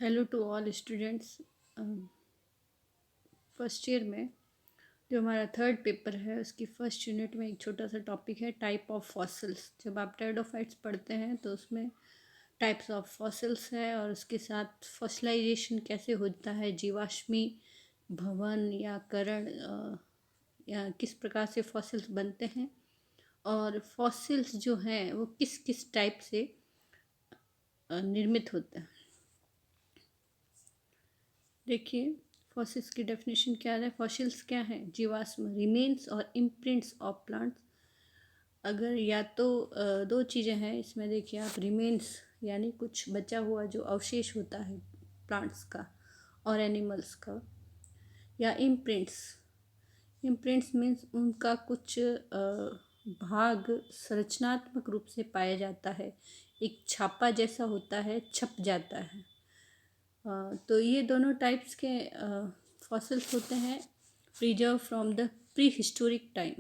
Hello to all students. First year में जो हमारा थर्ड पेपर है उसकी फर्स्ट यूनिट में एक छोटा सा टॉपिक है टाइप ऑफ फॉसिल्स। जब आप टेरिडोफाइट्स पढ़ते हैं तो उसमें टाइप्स ऑफ फॉसिल्स है और उसके साथ फॉसिलाइजेशन कैसे होता है, जीवाश्मी भवन या करण या किस प्रकार से फॉसिल्स बनते हैं और फॉसिल्स जो हैं वो किस किस टाइप से निर्मित होते हैं। देखिए, फॉसिल्स की डेफिनेशन क्या है। फॉसिल्स क्या है? जीवाश्म, रिमेन्स और इम्प्रिंट्स ऑफ प्लांट्स। अगर या तो दो चीज़ें हैं इसमें। देखिए आप, रिमेन्स यानी कुछ बचा हुआ जो अवशेष होता है प्लांट्स का और एनिमल्स का, या इम्प्रिंट्स। इम्प्रिंट्स मीन्स उनका कुछ भाग संरचनात्मक रूप से पाया जाता है, एक छापा जैसा होता है, छप जाता है। तो ये दोनों टाइप्स के फॉसिल्स होते हैं preserve from the pre historic time.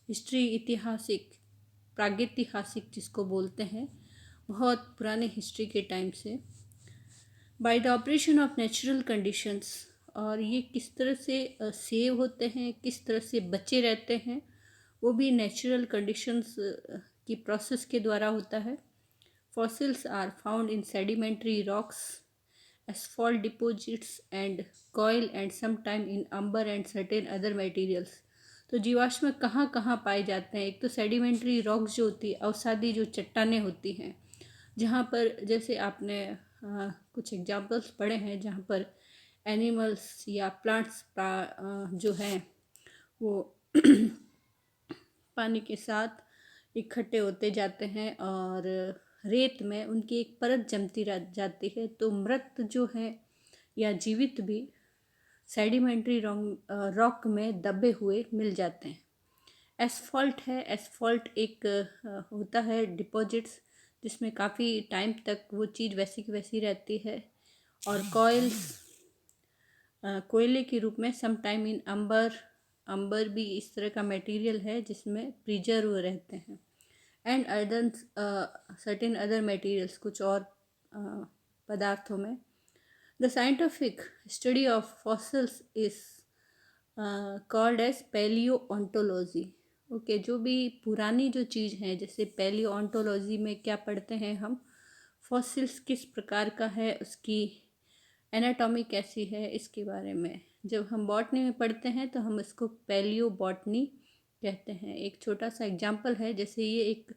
History, ऐतिहासिक, प्रागैतिहासिक जिसको बोलते हैं, बहुत पुराने हिस्ट्री के टाइम से, by the operation of natural conditions. और ये किस तरह से सेव होते हैं, किस तरह से बचे रहते हैं, वो भी नेचुरल कंडीशंस की प्रोसेस के द्वारा होता है। Fossils are found in sedimentary rocks, asphalt deposits and coal and sometime in amber and certain other materials। तो जीवाश्म कहाँ कहाँ पाए जाते हैं? एक तो सेडिमेंट्री रॉक्स जो होती है, अवसादी जो चट्टानें होती हैं, जहाँ पर जैसे आपने कुछ एग्जाम्पल्स पढ़े हैं जहाँ पर एनिमल्स या प्लांट्स जो हैं वो पानी के साथ इकट्ठे होते जाते हैं और रेत में उनकी एक परत जमती जाती है, तो मृत जो है या जीवित भी सेडिमेंट्री रॉक में दबे हुए मिल जाते हैं। एसफॉल्ट है, एसफॉल्ट एक होता है डिपॉजिट्स जिसमें काफ़ी टाइम तक वो चीज़ वैसी की वैसी रहती है। और कॉइल्स कोयले के रूप में, सम टाइम इन अंबर, अंबर भी इस तरह का मटेरियल है जिसमें प्रिजर्व रहते हैं। And other certain other materials, कुछ और पदार्थों में। The scientific study of fossils is called as palaeontology. Okay, जो भी पुरानी जो चीज़ है, जैसे पैलियोओंटोलॉजी में क्या पढ़ते हैं हम, फॉसिल्स किस प्रकार का है, उसकी एनाटॉमी कैसी है, इसके बारे में। जब हम बॉटनी में पढ़ते हैं तो हम इसको पैलियो बॉटनी कहते हैं। एक छोटा सा एग्जाम्पल है, जैसे ये एक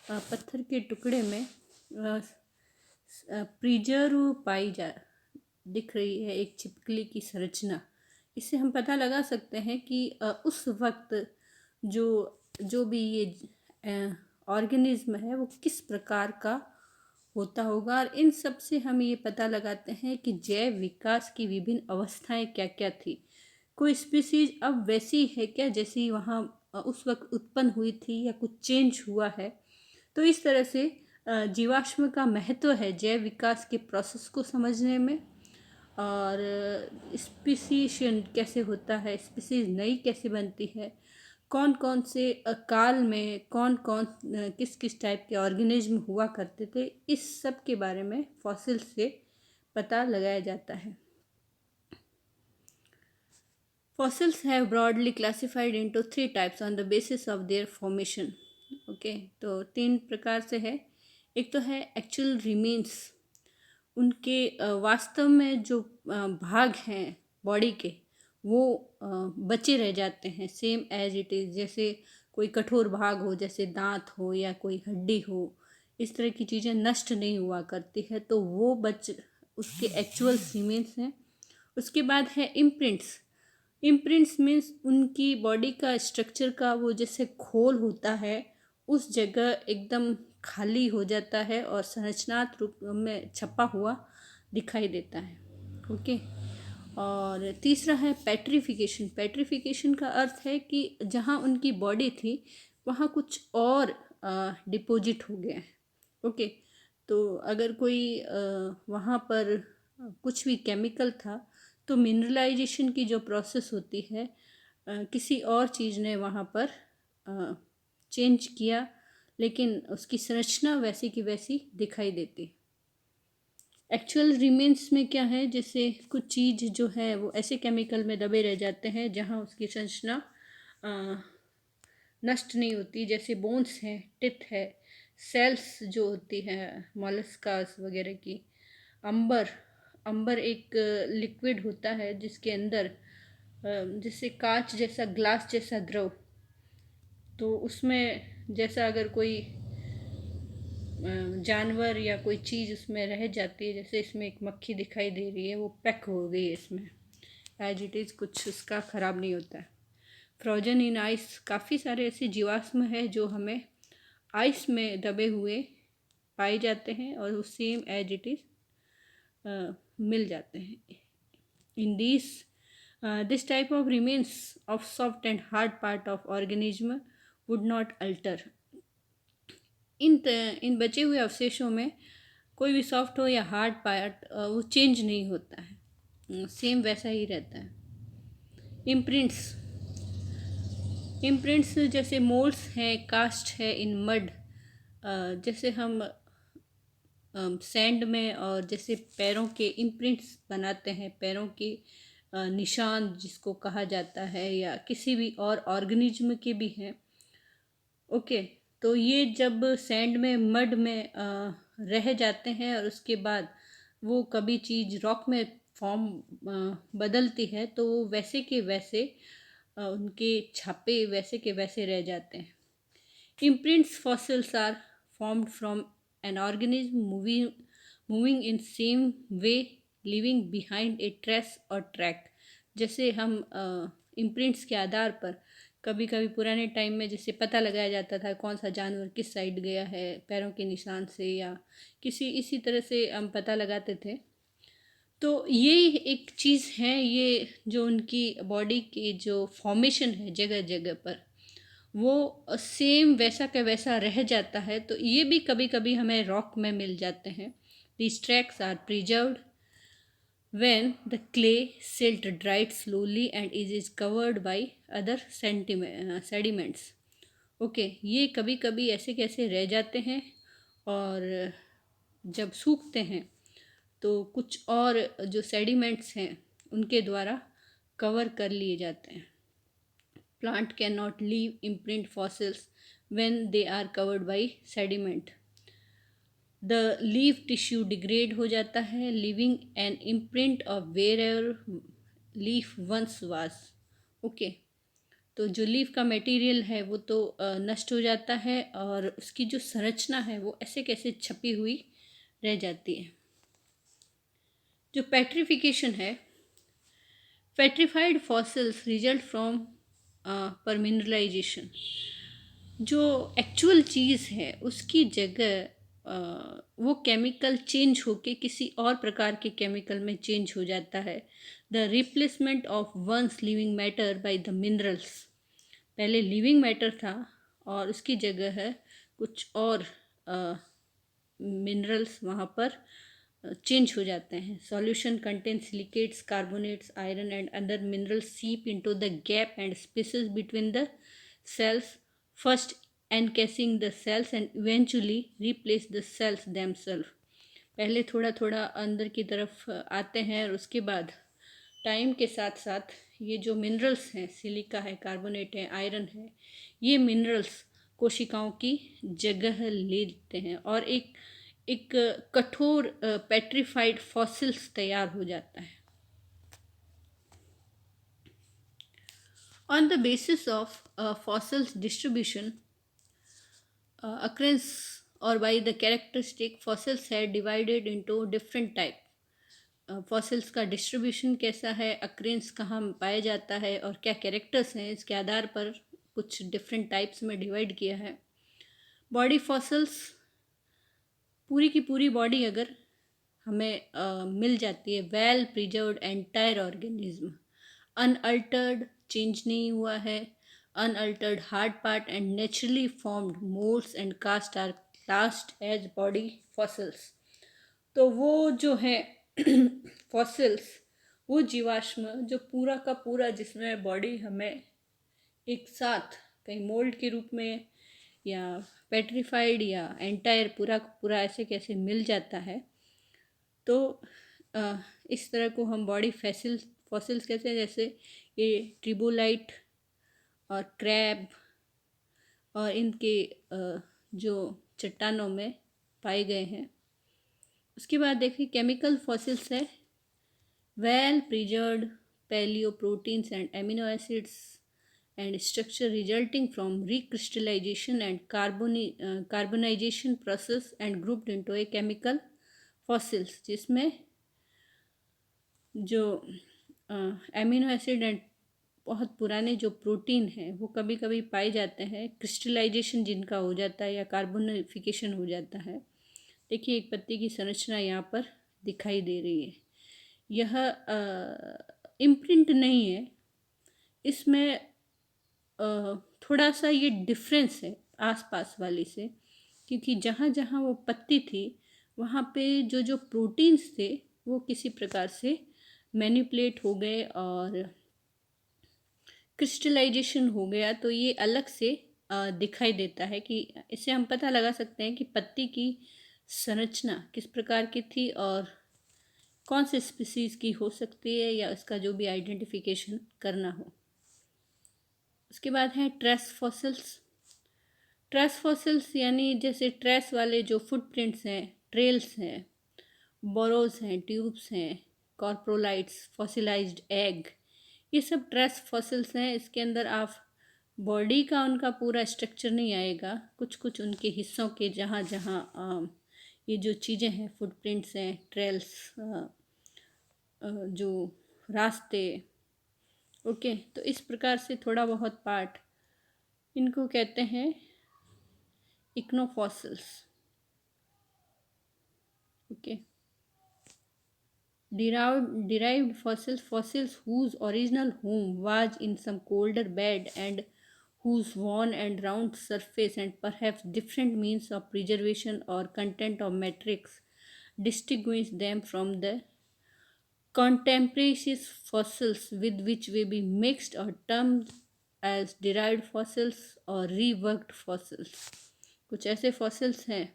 पत्थर के टुकड़े में प्रिजर्व पाई जा दिख रही है, एक छिपकली की संरचना। इससे हम पता लगा सकते हैं कि उस वक्त जो जो भी ये ऑर्गेनिज्म है वो किस प्रकार का होता होगा। और इन सब से हम ये पता लगाते हैं कि जैव विकास की विभिन्न अवस्थाएं क्या क्या थी। कोई स्पीसीज अब वैसी है क्या जैसी वहाँ उस वक्त उत्पन्न हुई थी, या कुछ चेंज हुआ है। तो इस तरह से जीवाश्म का महत्व है जैव विकास के प्रोसेस को समझने में। और स्पीसीशन कैसे होता है, स्पीसीज नई कैसे बनती है, कौन कौन से काल में कौन कौन किस किस टाइप के ऑर्गेनिज्म हुआ करते थे, इस सब के बारे में फॉसिल से पता लगाया जाता है। Fossils have broadly classified into 3 types on the basis of their formation. Okay, तो 3 प्रकार से है। एक तो है एक्चुअल रिमेन्स, उनके वास्तव में जो भाग हैं बॉडी के वो बचे रह जाते हैं, सेम एज इट इज़। जैसे कोई कठोर भाग हो, जैसे दांत हो या कोई हड्डी हो, इस तरह की चीज़ें नष्ट नहीं हुआ करती है, तो वो उसके एक्चुअल सीमेंट्स हैं। उसके बाद है इम्प्रिंट्स। इम्प्रिंट्स मीन्स उनकी बॉडी का स्ट्रक्चर का वो जैसे खोल होता है, उस जगह एकदम खाली हो जाता है और संरचनात्मक रूप में छपा हुआ दिखाई देता है। ओके, और तीसरा है पेट्रिफिकेशन। पेट्रिफिकेशन का अर्थ है कि जहाँ उनकी बॉडी थी वहाँ कुछ और डिपॉजिट हो गया है। ओके, तो अगर कोई वहाँ पर कुछ भी केमिकल था तो मिनरलाइजेशन की जो प्रोसेस होती है, किसी और चीज़ ने वहाँ पर चेंज किया, लेकिन उसकी संरचना वैसी की वैसी दिखाई देती। एक्चुअल रिमेन्स में क्या है, जैसे कुछ चीज़ जो है वो ऐसे केमिकल में दबे रह जाते हैं जहाँ उसकी संरचना नष्ट नहीं होती, जैसे बोन्स हैं, टिथ है, सेल्स जो होती हैं मॉलस्कास वगैरह की। अंबर अंबर एक लिक्विड होता है जिसके अंदर जैसे कांच जैसा, ग्लास जैसा द्रव, तो उसमें जैसा अगर कोई जानवर या कोई चीज़ उसमें रह जाती है, जैसे इसमें एक मक्खी दिखाई दे रही है, वो पैक हो गई है इसमें, एज इट इज़, कुछ उसका ख़राब नहीं होता है। फ्रोजन इन आइस, काफ़ी सारे ऐसे जीवाश्म है जो हमें आइस में दबे हुए पाए जाते हैं और वो सेम एज इट इज़ मिल जाते हैं। In this type of remains of soft and hard part of organism would not alter. इन बचे हुए अवशेषों में कोई भी सॉफ्ट हो या हार्ड पार्ट वो चेंज नहीं होता है, सेम वैसा ही रहता है। इम्प्रिंट्स इम्प्रिंट्स जैसे मोल्ड्स हैं, कास्ट है इन मड, जैसे हम सैंड में और जैसे पैरों के इम्प्रिंट्स बनाते हैं, पैरों के निशान जिसको कहा जाता है, या किसी भी और ऑर्गेनिज्म के भी हैं। ओके, तो ये जब सैंड में, मड में रह जाते हैं और उसके बाद वो कभी चीज़ रॉक में फॉर्म बदलती है, तो वो वैसे के वैसे उनके छापे वैसे के वैसे रह जाते हैं। Imprints fossils are formed from an organism moving in same way, leaving behind a trace or track। जैसे हम इम्प्रिंट्स के आधार पर कभी कभी पुराने टाइम में जैसे पता लगाया जाता था कौन सा जानवर किस साइड गया है पैरों के निशान से, या किसी इसी तरह से हम पता लगाते थे। तो ये एक चीज़ है, ये जो उनकी बॉडी की जो फॉर्मेशन है जगह जगह पर, वो सेम वैसा का वैसा रह जाता है। तो ये भी कभी कभी हमें रॉक में मिल जाते हैं। These tracks are preserved when the clay silt dried slowly and is covered by other sediments। Okay, ये कभी कभी ऐसे कैसे रह जाते हैं और जब सूखते हैं तो कुछ और जो सेडिमेंट्स हैं उनके द्वारा कवर कर लिए जाते हैं। Plant can not leave imprint fossils when they are covered by sediment। The leaf tissue degrade हो जाता है, living an imprint of wherever leaf once was. Okay, तो जो लीफ का मटेरियल है वो तो नष्ट हो जाता है और उसकी जो संरचना है वो ऐसे कैसे छपी हुई रह जाती है। जो पेट्रिफिकेशन है, पेट्रिफाइड फॉसिल्स रिजल्ट फ्रॉम परमिनरलाइजेशन। जो एक्चुअल चीज़ है उसकी जगह वो केमिकल चेंज होके किसी और प्रकार के केमिकल में चेंज हो जाता है। The replacement of once living matter by the minerals. पहले लिविंग मैटर था और उसकी जगह है कुछ और मिनरल्स वहाँ पर चेंज हो जाते हैं। Solution contain silicates, carbonates, iron and other minerals seep into the gap and spaces between the cells, first encasing the cells and eventually replace the cells themselves। पहले थोड़ा थोड़ा अंदर की तरफ आते हैं और उसके बाद टाइम के साथ साथ ये जो मिनरल्स हैं, सिलिका है, कार्बोनेट है, आयरन है, ये मिनरल्स कोशिकाओं की जगह ले लेते हैं और एक एक कठोर पेट्रीफाइड फॉसिल्स तैयार हो जाता है। On the basis of fossils distribution occurrence or by the characteristic, fossils है divided into different type। Fossils का डिस्ट्रीब्यूशन कैसा है, अक्रेंस कहाँ पाया जाता है और क्या कैरेक्टर्स हैं, इसके आधार पर कुछ डिफरेंट टाइप्स में डिवाइड किया है। बॉडी फॉसिल्स, पूरी की पूरी बॉडी अगर हमें मिल जाती है, well preserved entire organism, unaltered, change नहीं हुआ है, unaltered hard part and naturally formed moulds and cast are classed as body fossils. तो वो जो है फॉसिल्स, वो जीवाश्म जो पूरा का पूरा, जिसमें बॉडी हमें एक साथ कहीं मोल्ड के रूप में या पेट्रीफाइड या एंटायर पूरा पूरा ऐसे कैसे मिल जाता है, तो इस तरह को हम बॉडी फॉसिल्स कहते हैं, जैसे ये ट्रिबोलाइट और क्रैब और इनके जो चट्टानों में पाए गए हैं। उसके बाद देखिए केमिकल फॉसिल्स है, well preserved palaeoproteins and amino acids and structure resulting from recrystallization and carbonization process and grouped into a chemical fossils, जिसमें जो एमिनो एसिड एंड बहुत पुराने जो प्रोटीन हैं वो कभी कभी पाए जाते हैं, क्रिस्टलाइजेशन जिनका हो जाता है या कार्बोनिफिकेशन हो जाता है। देखिए एक पत्ती की संरचना यहाँ पर दिखाई दे रही है। यह इम्प्रिंट नहीं है, इसमें थोड़ा सा ये डिफरेंस है आसपास वाली से, क्योंकि जहाँ जहाँ वो पत्ती थी वहाँ पे जो जो प्रोटीन्स थे वो किसी प्रकार से मैनिपुलेट हो गए और क्रिस्टलाइजेशन हो गया, तो ये अलग से दिखाई देता है कि इससे हम पता लगा सकते हैं कि पत्ती की संरचना किस प्रकार की थी और कौन से स्पीसीज़ की हो सकती है या इसका जो भी आइडेंटिफिकेशन करना हो। उसके बाद है ट्रेस फॉसिल्स। ट्रेस फॉसिल्स यानी जैसे ट्रेस वाले जो फुटप्रिंट्स हैं, ट्रेल्स हैं, बोरोज हैं, ट्यूब्स हैं, कॉर्प्रोलाइट्स, फॉसिलाइज्ड एग, ये सब ट्रेस फॉसिल्स हैं। इसके अंदर आप बॉडी का उनका पूरा स्ट्रक्चर नहीं आएगा, कुछ कुछ उनके हिस्सों के जहाँ जहाँ ये जो चीज़ें हैं, फुटप्रिंट्स हैं, ट्रेल्स, जो रास्ते, ओके, तो इस प्रकार से थोड़ा बहुत पार्ट इनको कहते हैं ichnofossils. Okay, derived fossils whose original home was in some colder bed and whose worn and round surface and perhaps different means of preservation or content of matrix distinguish them from the contemporaneous fossils with which may be mixed or termed as derived fossils or reworked fossils। कुछ ऐसे fossils हैं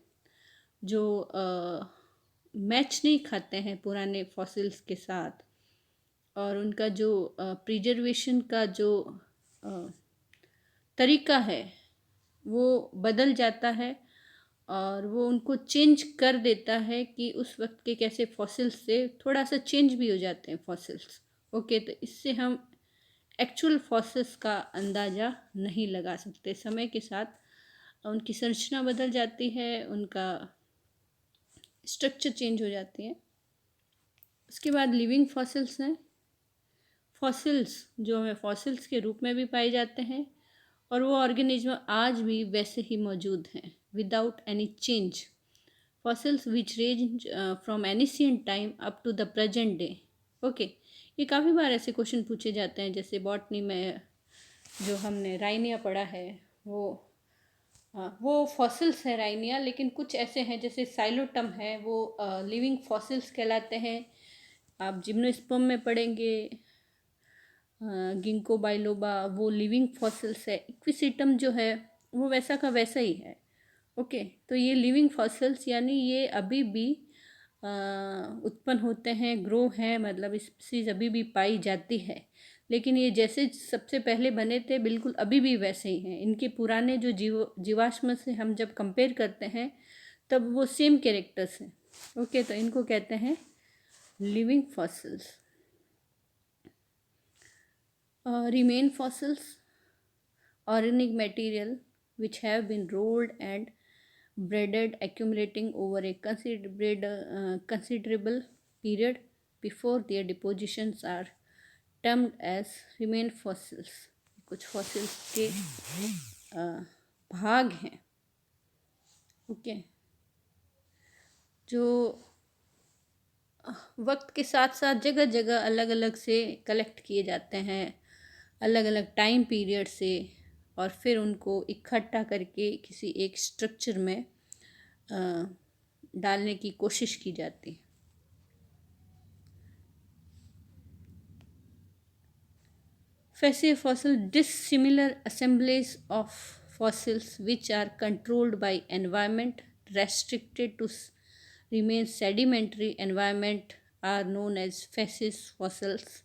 जो match नहीं खाते हैं पुराने fossils के साथ, और उनका जो प्रिजर्वेशन का जो तरीका है वो बदल जाता है और वो उनको चेंज कर देता है कि उस वक्त के कैसे फॉसिल्स से थोड़ा सा चेंज भी हो जाते हैं फॉसिल्स। ओके, तो इससे हम एक्चुअल फॉसिल्स का अंदाज़ा नहीं लगा सकते। समय के साथ उनकी संरचना बदल जाती है, उनका स्ट्रक्चर चेंज हो जाती है। उसके बाद लिविंग फॉसिल्स हैं। फॉसिल्स जो हमें फॉसिल्स के रूप में भी पाए जाते हैं और वो ऑर्गेनिज्म आज भी वैसे ही मौजूद हैं without any change. Fossils which range from ancient time up to the present day. Okay, ये काफ़ी बार ऐसे क्वेश्चन पूछे जाते हैं, जैसे बॉटनी में जो हमने राइनिया पढ़ा है वो फॉसिल्स है राइनिया, लेकिन कुछ ऐसे हैं जैसे साइलोटम है वो लिविंग फॉसिल्स कहलाते हैं। आप जिम्नोस्पर्म में पढ़ेंगे गिंको बाइलोबा, वो लिविंग फॉसिल्स है। इक्विसिटम जो है वो वैसा का वैसा ही है। ओके, तो ये लिविंग फॉसिल्स यानी ये अभी भी उत्पन्न होते हैं, ग्रो हैं, मतलब स्पीसीज अभी भी पाई जाती है, लेकिन ये जैसे सबसे पहले बने थे बिल्कुल अभी भी वैसे ही हैं। इनके पुराने जो जीवाश्म से हम जब कंपेयर करते हैं तब वो सेम कैरेक्टर्स हैं। ओके, तो इनको कहते हैं living fossils. Remain fossils, organic material which have been rolled and braided accumulating over a considerable period before their depositions are termed as remain fossils। कुछ fossils के भाग हैं, ओके, जो वक्त के साथ साथ जगह जगह अलग अलग से कलेक्ट किए जाते हैं अलग अलग टाइम पीरियड से, और फिर उनको इकट्ठा करके किसी एक स्ट्रक्चर में डालने की कोशिश की जाती है। Fascia fossil dissimilar assemblies of fossils which are controlled by environment, restricted to remains sedimentary environment are known as facies fossils।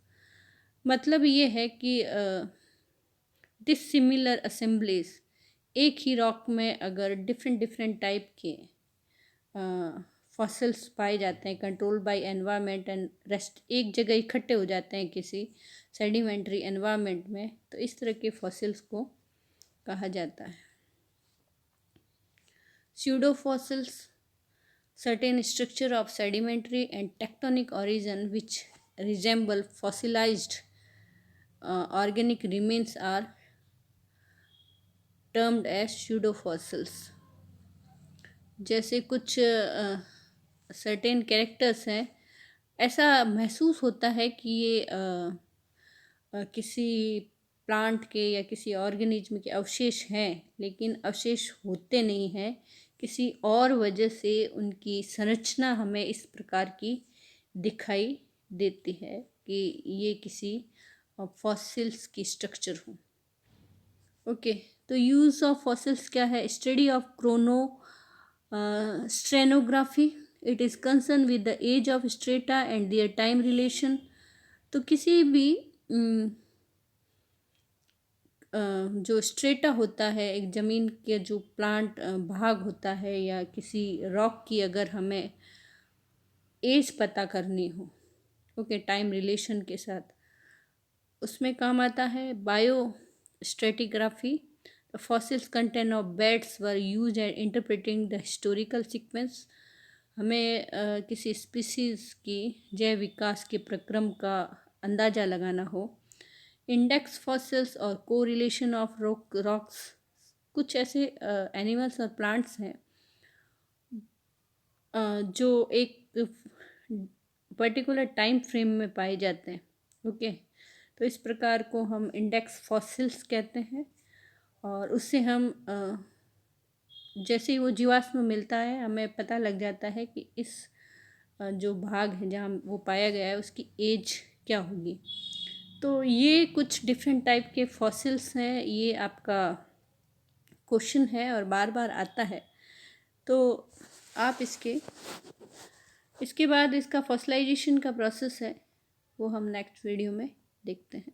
मतलब ये है कि डिसिमिलर असेंबलीज, एक ही रॉक में अगर डिफरेंट डिफरेंट टाइप के फॉसिल्स पाए जाते हैं controlled by environment and rest, एक जगह इकट्ठे हो जाते हैं किसी सेडिमेंट्री एनवायरनमेंट में, तो इस तरह के फॉसिल्स को कहा जाता है। Pseudo fossils, certain structure of sedimentary and tectonic origin which resemble fossilized organic remains are termed as pseudofossils। जैसे कुछ सर्टेन कैरेक्टर्स हैं, ऐसा महसूस होता है कि ये किसी प्लांट के या किसी ऑर्गेनिज्म के अवशेष हैं, लेकिन अवशेष होते नहीं हैं, किसी और वजह से उनकी संरचना हमें इस प्रकार की दिखाई देती है कि ये किसी फॉसिल्स की स्ट्रक्चर हो। ओके, तो यूज़ ऑफ फॉसिल्स क्या है? Study of stratigraphy, it is concern with the age of strata and their time relation. तो किसी भी जो स्ट्रेटा होता है, एक ज़मीन के जो प्लांट भाग होता है या किसी रॉक की, अगर हमें एज पता करनी हो, ओके, टाइम रिलेशन के साथ, उसमें काम आता है bio stratigraphy. Fossils content of beds were use and interpreting the historical sequence. हमें किसी स्पीसीज़ की जैव विकास के प्रक्रम का अंदाज़ा लगाना हो। इंडेक्स फॉसिल्स और कोरिलेशन ऑफ रॉक्स, कुछ ऐसे एनिमल्स और प्लांट्स हैं जो एक पर्टिकुलर टाइम फ्रेम में पाए जाते हैं। ओके, तो इस प्रकार को हम इंडेक्स फॉसिल्स कहते हैं। और उससे हम जैसे ही वो जीवाश्म मिलता है, हमें पता लग जाता है कि इस जो भाग है जहाँ वो पाया गया है उसकी एज क्या होगी। तो ये कुछ डिफरेंट टाइप के फॉसिल्स हैं, ये आपका क्वेश्चन है और बार बार आता है। तो आप इसके बाद इसका फॉसिलाइजेशन का प्रोसेस है, वो हम नेक्स्ट वीडियो में देखते हैं।